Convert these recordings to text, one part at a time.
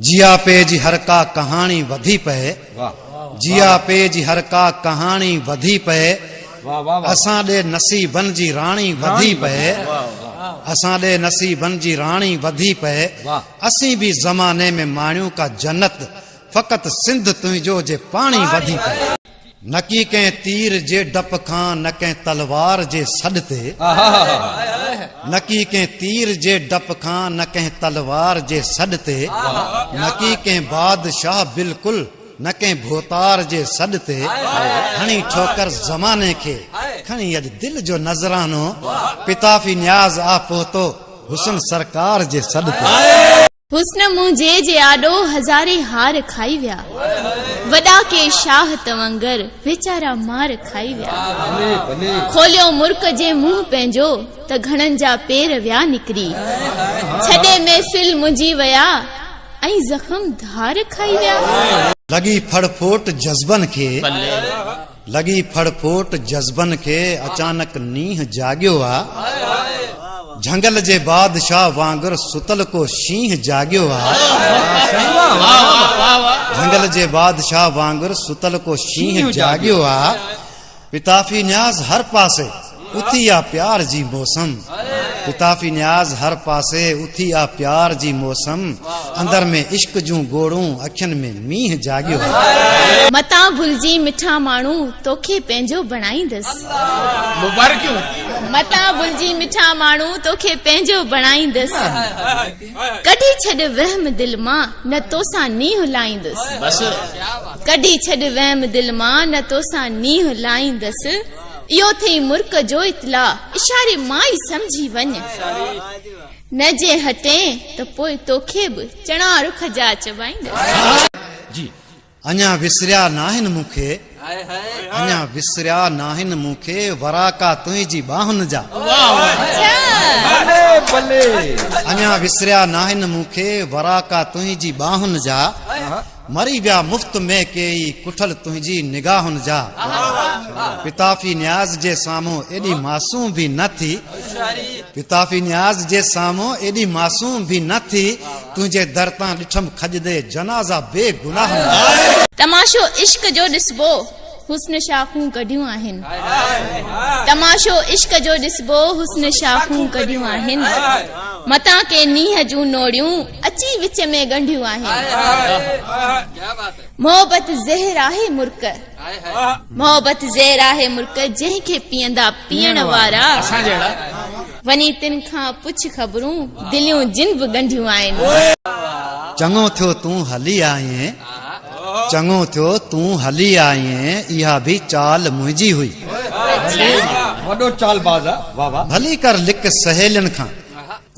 जिया पे जी हर का कहानी वधी पए, जिया पे जी हर का कहानी वधी पए, असां दे नसीबन जी राणी वधी पए, असां दे नसीबन जी राणी वधी पए, असीं भी ज़माने में माण्यूं का जन्नत, फ़क़त सिंध तुंहिंजो जे पाणी वधी पए। न की कंहिं तीर जे डप खां, न कंहिं तलवार जे सॾ ते, न की कंहिं तीर जे डप खां, न कंहिं तलवार जे सॾ ते, न की कंहिं बादशाह बिल्कुलु, न कंहिं भोतार जे सॾ ते, हणी ठोकर ज़माने खे, खणी अॼु दिल जो नज़रानो, पिताफी न्याज़ आ पहुतो हुस्न सरकार जे सॾ ते। हुस्न मुंहिंजे जे आॾो हज़ारे हार खाई विया, वॾा के शाह तवंगर वेचारा मार खाई विया। खोलियो मुर्क जे मुंहुं पंहिंजो त घणनि जा पेर विया निकिरी, छॾे महफ़िल मुंहिंजी विया ऐं ज़ख़्म धार खाई विया। लगी फड़फोट जज़्बन खे, लगी फड़फोट जज़्बन खे, अचानक नींह जाॻियो आ, झंगल जे बादशाह वांगुर सुतल को शींह जाॻियो आ, झंगल जे बादशाह वांगुर सुतल को शींह जाॻियो आ। पिताफी न्याज़ हर पासे उथी आ प्यार जी मौसम, पिताफी न्याज़ हर पासे उथी आ प्यार जी मौसम, अंदर में इश्क जूं गोड़ूं, अखियुनि में मींह जाॻियो आ। मता भुलिजी मिठा माण्हू तोखे पंहिंजो बणाईंदसि, मता भुलिजी मिठा माण्हू तोखे पंहिंजो बणाईंदसि, कढी छॾ वहम दिल मां न तोसां नींह लाईंदसि, कढी छॾ वहम दिल मां न तोसां नींह लाईंदसि, इहो थई मुर्क जो इतला, इशारे मां ई समझी वञ, न जे हटे त पोइ तोखे बि चणा रुख जा चबाईंदसि। अञा विसरिया नाहिन मूंखे, अञा विसरिया नाहिन मूंखे, वराका तुंहिंजी बाहुनि जा, अञा विसरिया नाहिन मूंखे, वराका तुंहिंजी बाहुनि जा, मरी विया मुफ्त में केई कुठल तुंहिंजी निगाहुनि जा। पिताफी न्याज़ जे साम्हूं एॾी मासूम भी न थी, पिताफी न्याज़ जे साम्हूं एॾी मासूम भी न थी, तुंहिंजे दर तां ॾिठम खजदे जनाज़ा बेगुनाह। तमाशो इश्क जो ॾिसबो हुस्न शाखूं कढियूं आहिनि, तमाशो इश्क जो ॾिसबो हुस्न शाखूं कढियूं आहिनि, मता के नीह जूं नोड़ियूं अची विच में ॻंढियूं आहिनि। मोहबत ज़हर आहे मुर्क, मोहबत ज़हर आहे मुर्क, जंहिंखे पीअंदा पीअण वारा, वञी तिन खां पुछ ख़बरूं, दिलियूं जिन बि ॻंढियूं आहिनि। चङो थियो तूं हली आईं, चङो थियो तूं हली आईं, इहा भी चाल मुंहिंजी हुई, वॾो चालबाज़ आ, वाह वाह। भली कर लिक सहेलियुनि खां,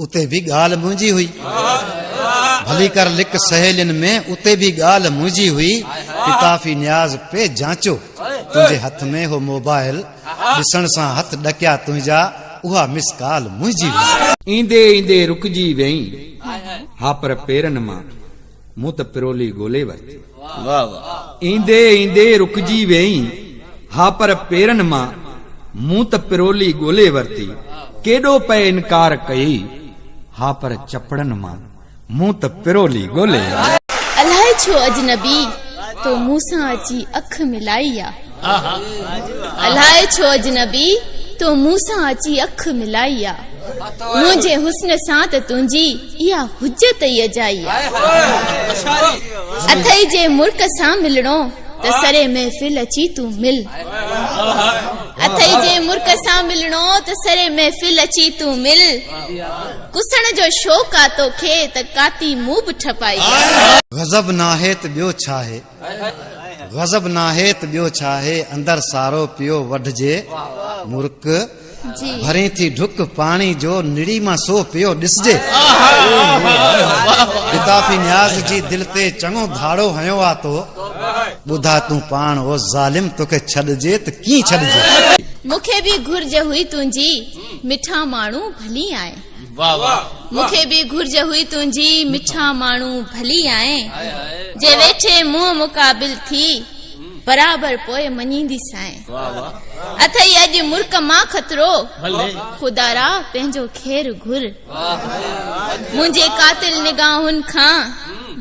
उते भी ॻाल्हि मुंहिंजी हुई, भली कर लिक सहेलियुनि में, उते भी ॻाल्हि मुंहिंजी हुई। पिताफी न्याज़ पे जांचो, तुंहिंजे हथ में हो मोबाइल, ॾिसण सां हथ ॾकिया तुंहिंजा, उहा मिस कॉल मुंहिंजी हुई। ईंदे ईंदे रुकजी वई, हा पर पेरनि मां मूं त पिरोली ॻोल्हे वरिती, ईंदे ईंदे रुकजी वई, हा पर पेरनि मां मूं त पिरोली ॻोल्हे वरिती, केॾो पए इनकार कई, हा पर चपड़नि मां मूं त पिरोली ॻोल्हे। अलाए छो अजनबी तो मूंसां अची अख मिलाई आ, अलाए छो अजनबी तो मूंसां अची अख मिलाई आ, मुंहिंजे हुस्न सां त तुंहिंजी इहा हुज्जत ई अजाई आ, अथई जे मुर्क सां मिलणो त सरे महफ़िल अची तूं मिल, अथई जे मुर्क सां मिलणो त सरे महफ़िल अची तूं मिल, कुसण जो शौक़ आ तोखे त काती मुंहुं बि ठपाई। गज़ब नाहे त ॿियो छा आहे, गज़ब नाहे त ॿियो छा आहे, अंदर सारो पियो वढिजे मुर्क, भरी थी ढुक पाणी जो, निड़ी मां सो पियो ॾिसजे। पिताफी न्याज़ जी दिल ते चङो धाड़ो हयो आ तो, ॿुधा तूं पाण ओ ज़ालिम, तोखे छॾिजे त कीअं छॾिजे। मूंखे भी घुर्ज हुई तुंहिंजी, मिठा माण्हू भली आए, मूंखे भी घुर्ज हुई तुंहिंजी, मिठा माण्हू भली आए, जे वेठे मुंहुं मुक़ाबिल थी, बराबर पोए मञींदी साए, अथई अॼु मुर्क मां खतरो, खुदारा पंहिंजो खेर घुर, मुंहिंजे कातिल निगाहुनि खां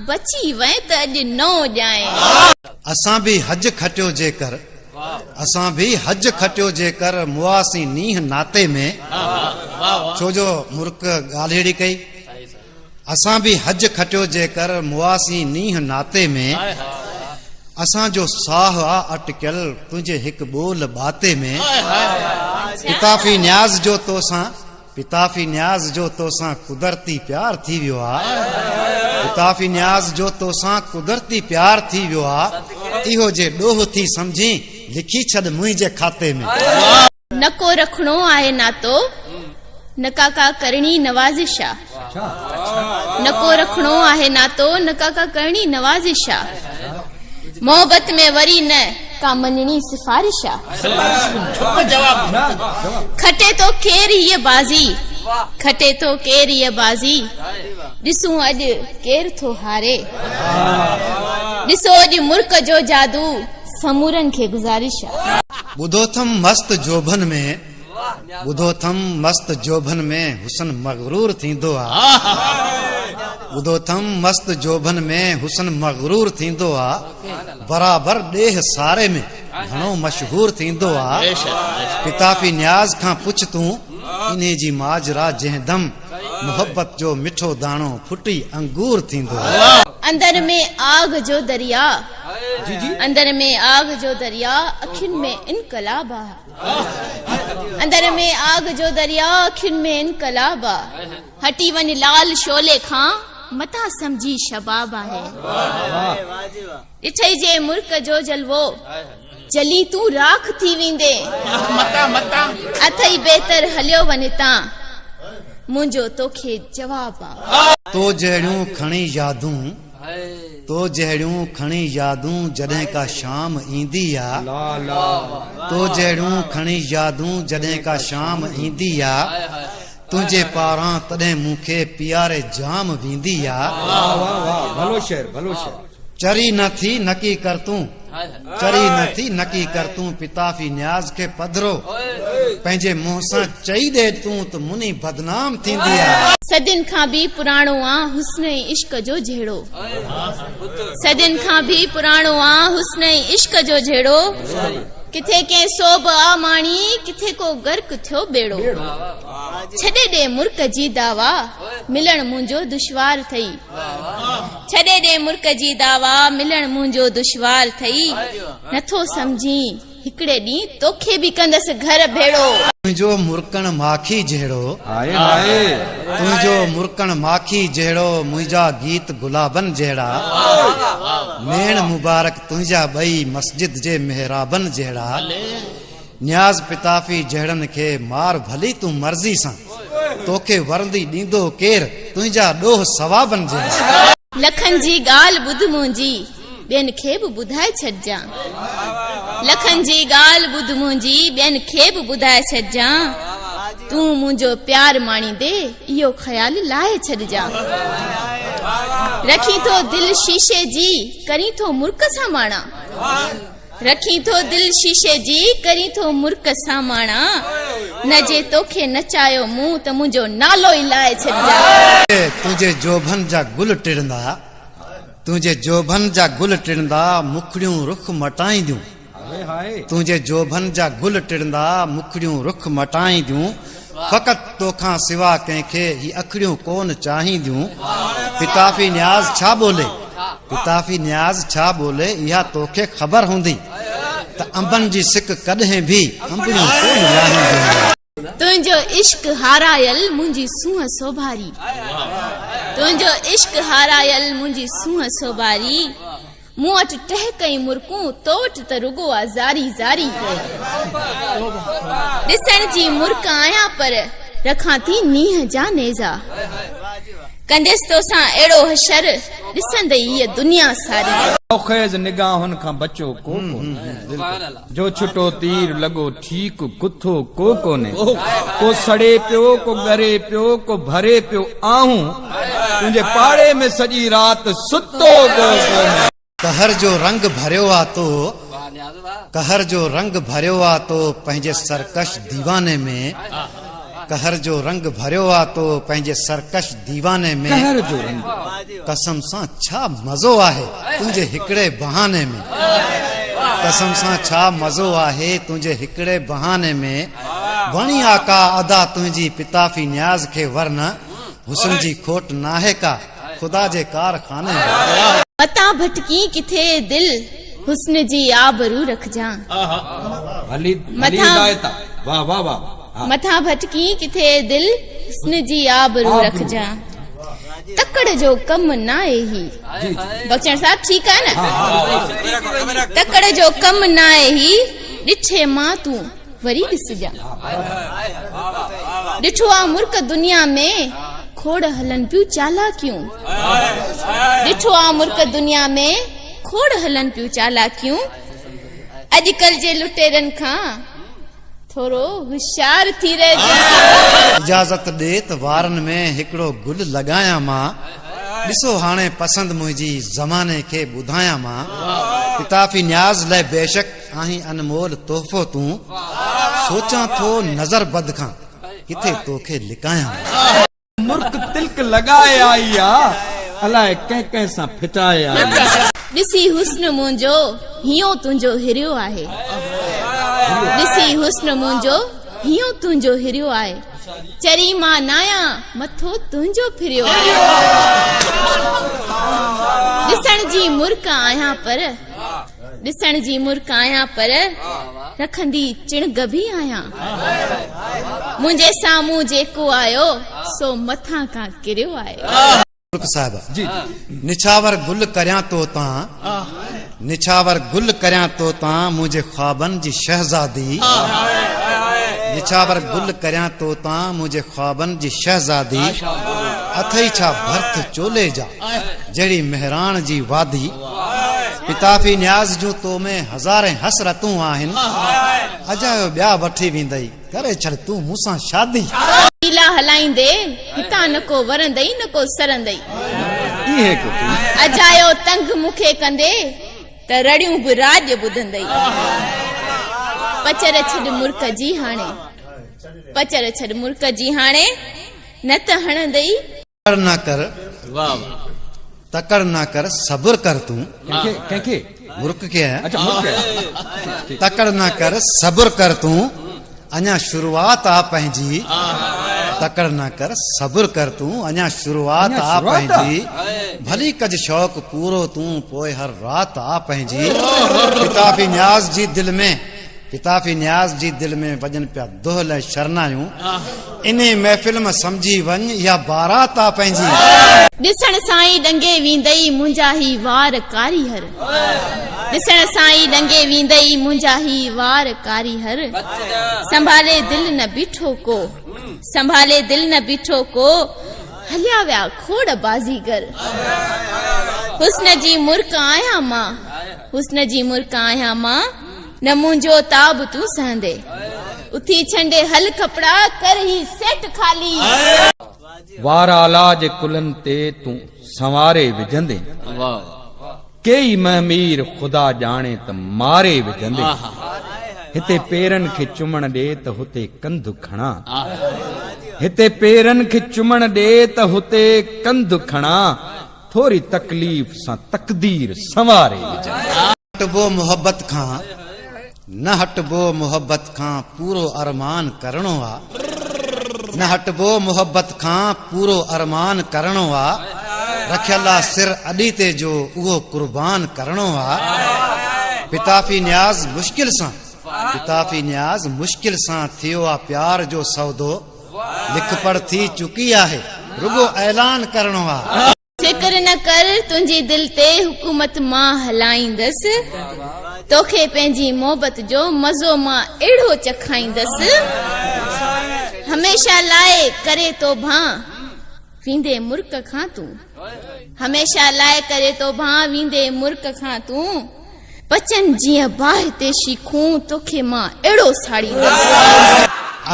बची वए त अॼु नओ ॼाए असां बि हज खटियो जेकर असां बि हज खटियो जेकर मुआसी नीह नाते में छोजो मुर्क ॻाल्हि अहिड़ी कई असां बि हज खटियो जेकर मुआसी नीह नाते में असांजो साह आ अटकियल तुंहिंजे हिकु ॿोल बाते में पिताफी न्याज़ जो तोसां पिताफी न्याज़ जो तोसां कुदरती प्यार थी वियो आहे पिताफी न्याज़ जो तोसां कुदरती प्यार थी वियो आहे इहो जे ॾोह थी समझी लिखी छॾ मुंहिंजे खाते में न को रखणो आहे नातो न काका करणी नवाज़िश आ न को रखणो आहे नातो न काका करणी नवाज़िश आ मोहब्बत में वरी न का मञणी सिफारिश आ खटे तो केर ये बाजी खटे तो केर ये बाजी ॾिसूं अॼु केर थो हारे ॾिसो अॼु मुर्क जो जादू समूरन खे गुज़ारिश आ ॿुधो थम मस्त जोभन में ॿुधो थम मस्त जोभन में हुसन मगरूर थींदो आहे ॿुधो थम मस्त जोभन में हुसन मगरूर थींदो आहे बराबर ॾेह सारे में घणो मशहूर थींदो आहे पिताफी न्याज़ खां पुछ तूं इन्हे जी माजरा जंहिं दम मोहब्बत जो मिठो दाणो फुटी अंगूर थींदो आहे अंदर में आग जो दरिया अंदर में आग जो दरिया अखियुनि में इनकलाब आ अंदर में आग जो दरिया अखियुनि में इनकलाब आ हटी वञ लाल शोले खां मथा समझी शबाब आहे ॾिठई जे मुर्क जो जलवो जली तूं राख थी वेंदे अथई बेहतर हलियो वञ तां मुंहिंजो तोखे जवाब आ तो जहिड़ियूं खणी यादूं तो जहिड़ियूं खणी यादूं जॾहिं का शाम ईंदी आ तो जहिड़ियूं खणी यादूं जॾहिं का शाम ईंदी आ तुंहिंजे पारां तॾहिं मूंखे पियारे जाम वेंदी आ भलो शेर चरी न थी नकी कर तूं चरी न थी नकी कर तूं पिताफी न्याज़ खे पधरो पंहिंजे मुंहं सां चई दे तूं त मुनी बदनाम थींदी आ सदिन खां भी पुराणो आ हुस्न इश्क जो जहिड़ो सदिन खां भी पुराणो आ हुस्न इश्क जो जहिड़ो किथे के सोब आ माणी किथे को गर्क थियो बेड़ो छॾे ॾे मुर्क जी दावा मिलण मुंहिंजो दुश्वार थई छॾे ॾे मुर्क जी दावा मिलण मुंहिंजो दुश्वार थई नथो समझी हिकड़े ॾींहुं तोखे बि कंदसि घर भेड़ो तुंहिंजो मुर्कण माखी जहिड़ो तुंहिंजो मुर्कण माखी जहिड़ो मुंहिंजा गीत गुलाबन जहिड़ा मेण मुबारक तुंहिंजा ॿई मस्जिद जे मेहराबन जहिड़ा न्याज़ पिताफी जहिड़नि खे मार भली तूं मर्ज़ी सां तोखे वरंदी ॾींदो केर तुंहिंजा ॾोह सवाबन जहिड़ा लखन जी ॻाल्हि ॿुध मुंहिंजी ॿियनि खे बि ॿुधाए छॾजां लखन जी ॻाल्हि ॿुध मुंहिंजी ॿियनि खे बि ॿुधाए छॾजां तूं मुंहिंजो प्यार माणींदे इहो ख़्याल लाहे छॾजां रखी थो दिल शीशे जी करी थो मुर्क सां माणा रखी थो दिल शीशे जी करी थो मुर्क सां माणा न जे तोखे नचायो मूं त मुंहिंजो नालो ई लाहे छॾजां तुंहिंजे जोभन जा गुल टिड़ंदा तुंहिंजे जोभन जा गुल टिड़ंदा मुखड़ियूं रुख मटाईंदियूं तुंहिंजे जोभन जा गुल टिड़ंदा मुखड़ियूं रुख मटाईंदियूं फ़क़त तोखां सिवा कंहिंखे ही अखड़ियूं कोन चाहींदियूं पिताफी न्याज़ छा बोले पिताफी न्याज़ छा बोले इहा तोखे ख़बर हूंदी त अंबनि जी सिक कॾहिं बि अंबड़ियूं कोन लाहींदियूं तुंहिंजो इश्क हारायल मुंहिंजी सूंहं सोभारी तुंहिंजो इश्क हारायल मुंहिंजी सूंहं सोभारी मूं वटि टहकई मुर्कूं तो वटि त रुगो आ ज़ारी ज़ारी ॾिसण जी मुर्क आहियां पर रखां थी नीह जा नेज़ा कंदेस तोसां अहिड़ो हशर ॾिसंदे हीअ दुनिया सारी औखेज़ निगाहुनि खां बचो को जो छुटो तीर लॻो ठीक कुथो को कोने को सड़े पियो को ॻरे पियो को भरे पियो आहूं तुंहिंजे पाड़े में सॼी राति सुतो कोने कहर जो रंग भरियो आ तो कहर जो रंग भरियो आ तो पंहिंजे सरकश दीवाने में कहर जो रंग भरियो आ तो पंहिंजे सरकश दीवाने में कहर जो रंग कसम सां छा मज़ो आहे तुंहिंजे हिकिड़े बहाने में कसम सां छा मज़ो आहे तुंहिंजे हिकिड़े बहाने में वणी आका अदा तुंहिंजी पिताफी न्याज़ खे वरन हुस्न जी खोट नाहे का खुदा जे कारखाने में मता भटकी किथे दिल हुस्न जी आबरू रखजा भली मथा हिदायत आहे। वाह वाह वाह हा। मथा भटकी किथे दिल हुस्न जी आबरू रखजा तकड़ जो कम ना आहे ही बख्शण साहब ठीक है ना तकड़ जो कम ना आहे ही ॾिठे मां तूं वरी ॾिसजा ॾिठो आ मुर्क दुनिया में खोड़ हलन पियूं चालाकियूं ॾिठो आ मुर्क दुनिया में खोड़ हलन पियूं चालाकियूं अॼुकल्ह जे लुटेरनि खां थोरो होशियार थी रहिजा इजाज़त ॾे त वारनि में हिकिड़ो गुल लॻायां मां ॾिसो हाणे पसंदि मुंहिंजी ज़माने खे ॿुधायां मां किताबी न्याज़ लाइ बेशक आहीं अनमोल तोहफ़ो तूं सोचां थो नज़र बद खां किथे तोखे लिकायां मुर्क तिलक लगाए आई आ अलाए कंहिं कंहिं सां फिटाए आई ॾिसी हुस्न मुंहिंजो हियो तुंहिंजो हिरियो आहे ॾिसी हुस्न मुंहिंजो हियो तुंहिंजो हिरियो आहे चरी मां नाया मथो तुंहिंजो फिरियो आहे ॾिसण जी मुर्क आहियां पर ॾिसण जी मुर्क आहियां पर रखंदी चिणग बि आहियां मुंहिंजे साम्हूं जेको आयो सो मथां खां किरियो आहे साहिब जी निछावर गुल करियां तो तां निछावर गुल करियां तो तां मुंहिंजे ख्वाबनि जी शहज़ादी निछावर गुल करियां तो तां मुंहिंजे ख्वाबनि जी शहज़ादी अथई छा भर्थ चोले जा जहिड़ी मेहरान जी वादी पिताफी न्याज़ जूं तो में हज़ारे हसरतूं आहिनि अजायो ॿिया वठी वेंदई करे छॾ तूं मूंसां शादी लीला हलाईंदे हितां न को वरंदई न को सरंदई इहे कुटी अजायो तंग मूंखे कंदे त रड़ियूं बि राज ॿुधंदई पचर छॾ मुर्क जी हाणे पचर छॾ मुर्क जी हाणे न त हणंदई तकड़ ना कर तकड़ ना कर सब्र कर तूं कंहिंखे मुर्क के है अच्छा मुर्क है। तकड़ ना कर सब्र कर तूं अञा शुरुआत आ पंहिंजी तकड़ ना कर सब्र कर तूं अञा शुरुआत आ पंहिंजी भली कज शौक़ पूरो तूं पोइ हर रात आ पंहिंजी पिताफी न्याज़ जी दिल में पिताफी न्याज़ जी दिल में वजन पिया दोहल शरनायूं इन महफ़िल में समझी वञ या बारात आ पंहिंजी ॾिसण साईं डंगे वींदई मुंहिंजा ही वार कारी हर ॾिसण साईं डंगे वींदई मुंहिंजा ही वार कारी हर संभाले दिल न बीठो को संभाले दिल न बीठो को हलिया विया खोड़ बाज़ीगर हुस्न जी मुर्क आहियां मां हुस्न जी मुर्क आहियां मां न मुंहिंजो ताब तूं सहंदे उथी छंडे हल कपड़ा कर ही सेट खाली वारा लाज कुलनि ते तूं संवारे विझंदे कई महमीर ख़ुदा ॼाणे त मारे विझंदे हिते पेरनि खे चुमण ॾे त हुते कंधु खणा हिते पेरनि खे चुमण ॾे त हुते कंधु खणा थोरी तकलीफ़ सां तकदीर संवारे विझंदे हटबो मोहब्बत खां न हटबो मोहब्बत खां पूरो अरमान करणो आ न हटबो मोहब्बत खां पूरो अरमान करणो आ रखियल आ सिर अॾीते जो उहो कुर्बान करणो आ पिताफी न्याज़ मुश्किल सां थियो आ प्यार जो सौदो लिख पढ़ थी चुकी आहे रुगो ऐलान करणो आ फिक्र न कर तुंहिंजी दिल ते हुकूमत मां हलाईंदसि तोखे पंहिंजी मोहबत जो मज़ो मां अहिड़ो चखाईंदसि हमेशा लाइ करे तो भां वींदे मुर्क खां तूं हमेशा लाइ करे तो भां वींदे मुर्क खां तूं बचन जीअं बाहि ते शीखूं तोखे मां अहिड़ो साड़ींदसि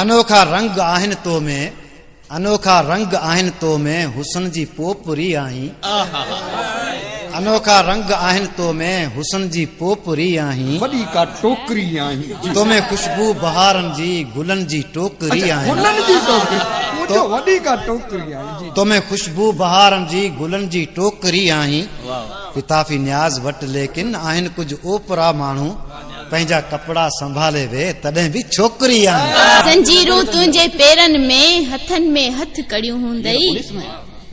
अनोखा रंग आहिनि तो में अनोखा रंग आहिनि तो में हुस्न जी पोपरी आहीं अनोखा रंग आहिनि तो में हुसन जी पोपरी आहीं वॾी का टोकरी आहीं तो में खुशबू बहारनि जी गुलनि जी टोकरी आहीं गुलनि जी टोकरी मुंहिंजो वॾी का टोकरी आहीं जी तो में खुशबू बहारनि जी गुलनि जी टोकरी आहीं पिताफी न्याज़ वटि लेकिन आहिनि कुझु ओपरा माण्हू पंहिंजा कपिड़ा संभाले वे तॾहिं बि छोकिरी आहीं जंजीरूं तुंहिंजे पेरनि में हथनि में हथ कड़ियूं हूंदई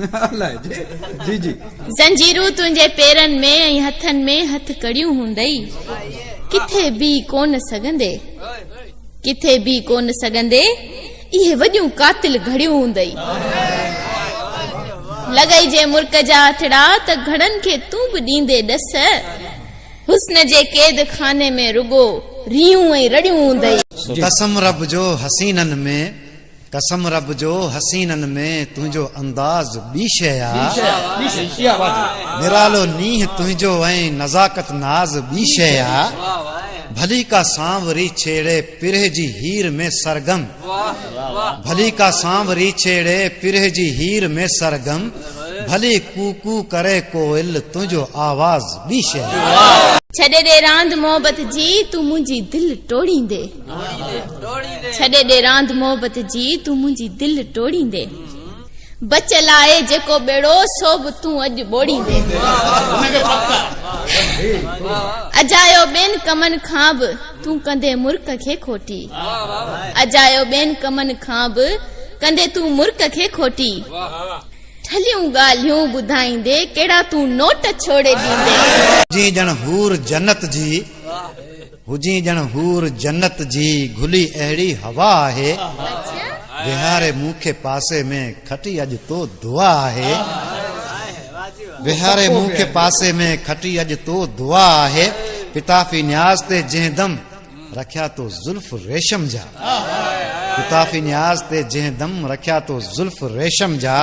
अलाए जी जी जंजीरूं तुंहिंजे पेरनि में ऐं हथनि में हथ कड़ियूं हूंदई किथे बि कोन सघंदे किथे बि कोन सघंदे इहे वॾियूं कातिल घड़ियूं हूंदई लॻई जे मुल्क जा अठड़ा त घड़नि खे तूं बि ॾींदे ॾस हुस्न जे कैद खाने में रुगो रियूं ऐं रड़ियूं हूंदई कसम रब जो हसीननि में कसम रब जो हसीननि में तुंहिंजो अंदाज़ ॿी शइ आहे निरालो नीह तुंहिंजो ऐं नज़ाकत नाज़ ॿी शइ आहे भली का सांवरी छेड़े पिरह जी हीर में सरगम भली का सांवरी छेड़े पिरह जी हीर में सरगम भली कूकू करे कोयल तुंहिंजो आवाज़ ॿी शइ छॾे ॾे रांदि मोहबत जी तूं मुंहिंजी दिलि टोड़ींदे छॾे ॾे रांदि मोहबत जी तूं मुंहिंजी दिलि टोड़ींदे बचल आहे जेको बेड़ो सो बि तूं अॼु ॿोड़ींदे अजायो ॿियनि कमनि खां बि तूं कंदे मुर्क खे खोटी अजायो ॿियनि कमनि खां बि कंदे तूं मुर्क खे खोटी ठलियूं ॻाल्हियूं ॿुधाईंदे कहिड़ा तूं नोट छोड़े ॾींदे हुजी ॼण हूर जन्नत जी हुजी ॼण हूर जन्नत जी घुली अहिड़ी हवा आहे विहारे मूंखे पासे में खटी अॼु तो दुआ आहे विहारे मूंखे पासे में खटी अॼु तो दुआ आहे पिताफी न्याज़ ते जंहिं दम रखिया तो जुल्फ रेशम जा पिताफी न्याज़ ते जंहिं दम रखिया तो जुल्फ रेशम जा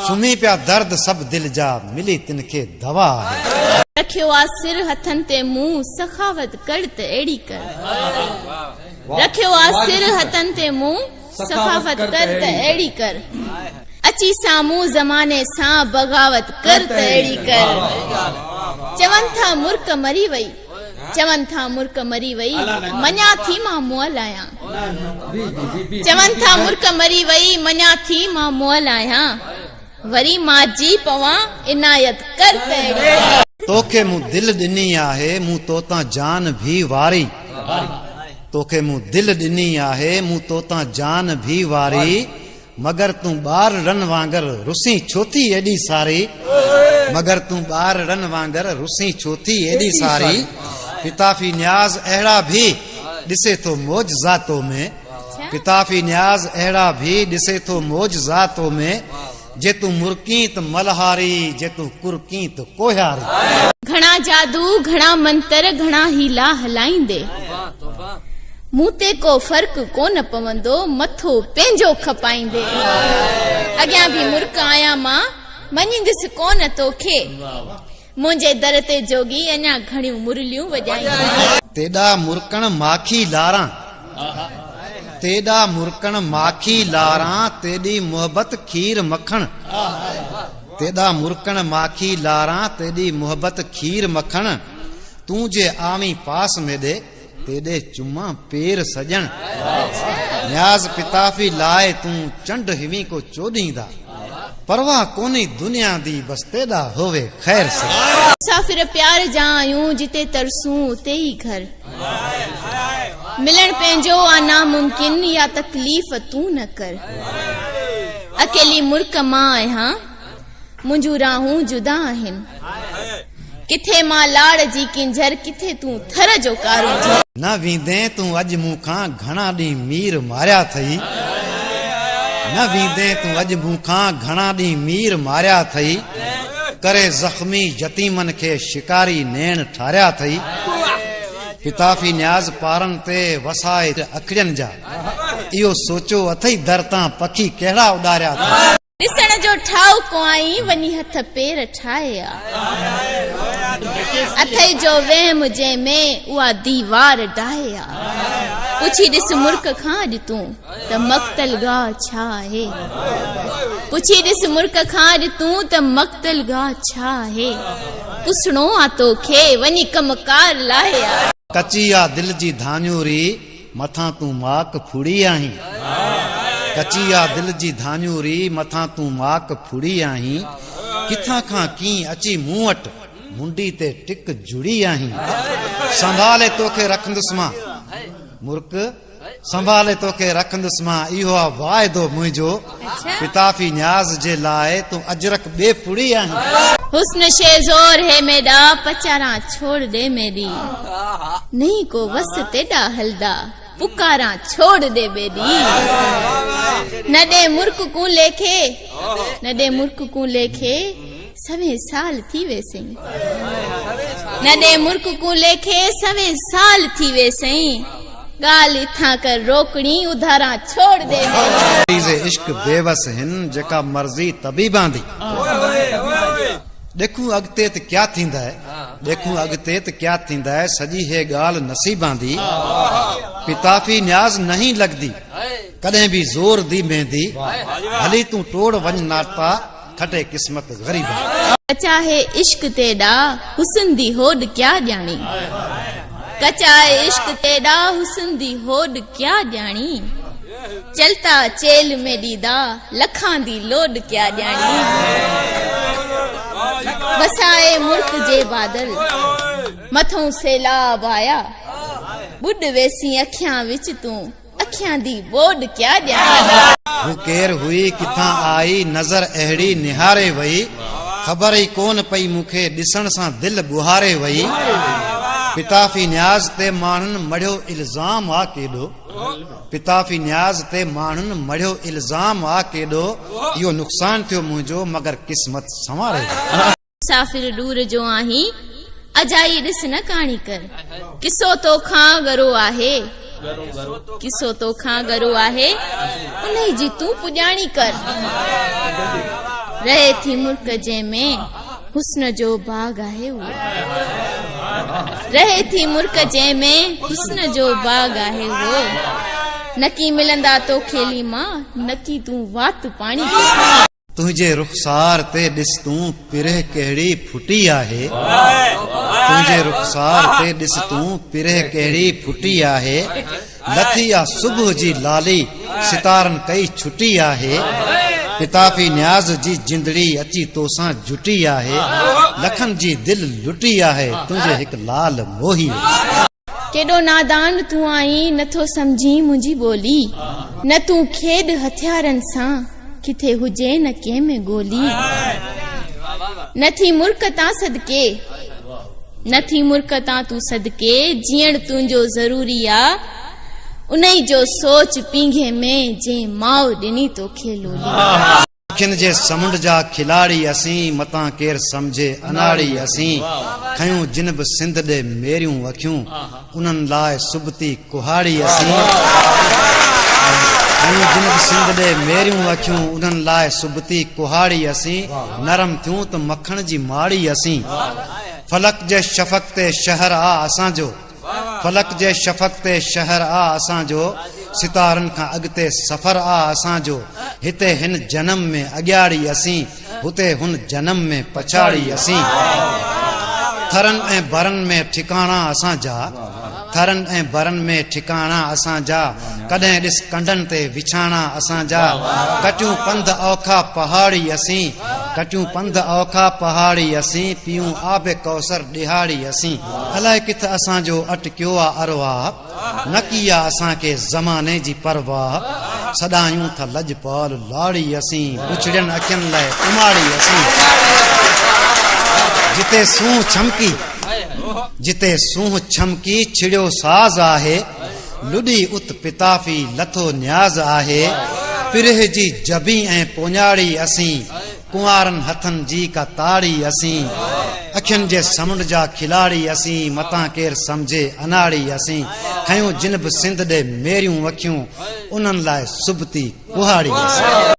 सुम्ही पिया दर्द सभु दिल जा मिली तिनखे दवा आहे रखियो आ सिर हथनि ते मुंहुं सखावत कर त अहिड़ी कर रखियो आ सिर हथनि ते मुंहुं सखावत कर त अहिड़ी कर अची साम्हूं ज़माने सां बग़ावत कर त अहिड़ी कर चवनि था मुर्क मरी वई चवनि था मुर्क मरी वई मञा थी मां मुअल आहियां चवनि था मुर्क मरी वई मञा थी मां मुअल आहियां वरी मां जी पवां इनायत कर त अहिड़ी तोखे मूं दिल ॾिनी आहे मूं तोतां जान भी वारी तोखे मूं दिल ॾिनी आहे मूं तोतां जान भी वारी मगर तूं ॿार रन वांगर रुसी छो थी एॾी सारी मगर तूं ॿार रन वांगर रुसी छो थी एॾी सारी पिताफी न्याज़ अहिड़ा भी ॾिसे थो मौजज़ातो में पिताफी न्याज़ अहिड़ा भी ॾिसे थो मौजज़ातो में जे तूं मुर्की त मलहारी जे तूं कुरकी त कोहारी घणा जादू घणा मंतर घणा हीला हलाईंदे मूं ते को फर्क कोन पवंदो मथो पंहिंजो खपाईंदे अॻियां बि मुर्क आहियां मां मञींदसि कोन तोखे मुंहिंजे दर ते जोगी अञा घणियूं मुरलियूं वॼाईंदे तेॾा मुर्कण माखी लारां तेॾा मुर्कण माखी लारां तेॾी मोहबत खीर मखण तेॾा मुर्कण माखी लारां तेॾी मोहबत खीर मखण तूं जे आमी पास में ॾे तेॾे चुमा पेर सजण न्याज़ पिताफी लाए तूं चंड हिवी को चोॾींदा परवाह कोन्हे दुनिया दी बस तेॾा होवे ख़ैर से मुसाफ़िर प्यार जा आहियूं जिते तरसूं उते ई घर मिलण पंहिंजो आ नामुमकिन या तकलीफ़ तूं न कर अकेली मुल्क मां आहियां मुंहिंजूं राहूं जुदा आहिनि किथे मां लाड़ जी किंजर किथे तूं थर जो कारो न वींदे तूं अॼु मूंखां घणा ॾींहं मीर मारिया थई न वींदे तूं अॼु मूंखां घणा ॾींहं मीर मारिया थई करे ज़ख़्मी यतीमनि खे शिकारी नेण ठारिया थई पिताफी न्याज़ पारनि ते वसाए अखिड़ियुनि जा इहो सोचो अथई दर तां पखी कहिड़ा उॾारिया अथई ॾिसण जो ठाव को आई वञी हथ पेर ठाहे आ अथई जो वहम जंहिंमें उहा दीवार डाहे आ पुछी ॾिस मुर्ख खां अॼु तूं त मक़्तल गाह छा आहे पुछी ॾिस मुर्ख खां अॼु तूं त मक़्तल गाह छा आहे पुसणो आ तोखे वञी कमकार लाहे आ। कची आ दिल जी धान्यूरी मथां तूं माक फुड़ी आहीं। कची आ दिल जी धान्यूरी मथां तूं माक फुड़ी आहीं। किथां खां कीं अची मूं वटि मुंडी ते टिक जुड़ी आहीं। संभाले तोखे रखंदुसि मां मुर्क संभाले तोखे रखंदुसि मां इहो आ वाइदो मुंहिंजो। पिताफी न्याज़ जे लाइ तूं अजरक बेपुड़ी आहीं। हुस्न शेज़ोर है मेरा पचारा छोड़ दे मेरी नहीं को वस तेडा हलदा पुकारा छोड़ दे बेदी। नडे मुर्क को लेखे नडे मुर्क को लेखे सवे साल थी वैसे नडे मुर्क को लेखे सवे साल थी वैसे गाल इथां कर रोकड़ी उधारा छोड़ दे। इश्क बेवस हिन जेका मर्जी तभी बांधी। देखूं अॻिते त क्या थींदा है देखूं अॻिते त क्या थींदा है सजी है गाल नसीबांदी। पिताफी न्याज नहीं लगदी कदें भी जोर दी मेहंदी हली तूं तोड़ वञ नाता खटे किस्मत गरीब। चाहे इश्क तेड़ा हुस्न दी होड़ क्या जानी कचा इश्क तेड़ा हुस्न दी होड़ क्या जानी। चलता चेल में दीदा लखां दी लोड क्या जानी। वसाए मुल्क जे बादल मथों सैलाब आया बुड वेसी अखियां विच तूं अखियां दी बोड क्या जानी। हू केर हुई किथां आई नजर अहिड़ी निहारे वई ख़बर ई कोन पई मूंखे ॾिसण सां दिल गुहारे वई। पिताफी न्याज़ ते माण्हुनि मढ़ियो इल्ज़ाम आ केॾो पिताफी न्याज़ ते माण्हुनि मढ़ियो इल्ज़ाम आ केॾो इहो नुक़सान थियो मुंहिंजो मगर किस्मत संवारे। मुसाफ़िर दूर जो आहीं अजाई ॾिस न कहाणी कर किसो तो खां गरो आहे किसो तो खां गरो आहे उन्ही जी तूं पुॼाणी कर। रहे थी मुल्क जंहिंमें हुस्न जो बाग आहे वो रहे थी मुल्क जंहिंमें हुस्न जो बाग आहे वो नकी मिलंदा तो खेली मां नकी तूं वात पाणी। तुंहिंजे रुखसार ते ॾिस तूं पिरह कहिड़ी फुटी आहे। तुंहिंजे रुखसार ते ॾिस तूं पिरह कहिड़ी फुटी आहे। लथी आ सुबुह जी लाली सितारनि कई छुटी आहे। पिताफी न्याज़ जी जिंदड़ी अची तोसां जुटी आहे। लखन जी दिल लुटी आहे तुंहिंजे हिकु लाल मोही। केॾो नादान तूं आई नथो समझी मुंहिंजी ॿोली न तूं खेॾ हथियारनि सां किथे हुजे न कंहिं में गोली। नथी मुल्क तां सदके नथी मुल्क तां तूं सदके जीअण तुंहिंजो ज़रूरी आ उन्ही जो सोच पींघे में जे माउ ॾिनी तोखे लोली। अखियुनि जे समुंड जा खिलाड़ी असीं मतां केर समझे अनाड़ी असीं खयूं जिनब सिंध ॾे मेरियूं अखियूं उन्हनि लाइ सुबती कुहाड़ी असीं खयूं जिनब सिंध ॾे मेरियूं अखियूं उन्हनि लाइ सुबती कुहाड़ी असीं नरम थियूं त मखण जी माड़ी असीं। फलक जे शफ़क़ ते शहर आ असांजो फलक जे शफ़क़ ते शहर आ असांजो सितारनि खां अॻिते सफ़र आ असांजो। हिते हिन जनम में अॻियाड़ी असीं हुते हुन जनम में पछाड़ी असीं। थरनि ऐं बरनि में ठिकाणा असांजा थरनि ऐं बरनि में ठिकाणा असांजा कॾहिं ॾिस कंडनि ते विछाणा असांजा। कटियूं पंध औखा पहाड़ी असीं कटियूं पंध औखा पहाड़ी असीं पियूं आबे कौसर ॾिहाड़ी असीं। अलाए किथे असांजो अटकियो आ अरवाह न की आ असांखे ज़माने जी परवाह सदायूं था लजपाल लाड़ी असीं बुछड़ियनि अखियुनि लाइ उमाड़ी असीं। जिते सूंह छमकी जिते सूंह छमकी छिड़ियो साज़ आहे लुडी उत पिताफी लथो न्याज़ आहे। पिरह जी जबी ऐं पोञाड़ी असीं कुंवारनि हथनि जी का ताड़ी असीं। अखियुनि जे समुंड जा खिलाड़ी असीं मतां केर समझे अनाड़ी असीं खयूं जिनब सिंध ॾे मेरियूं अखियूं उन्हनि लाइ सुबती कुहाड़ी असीं।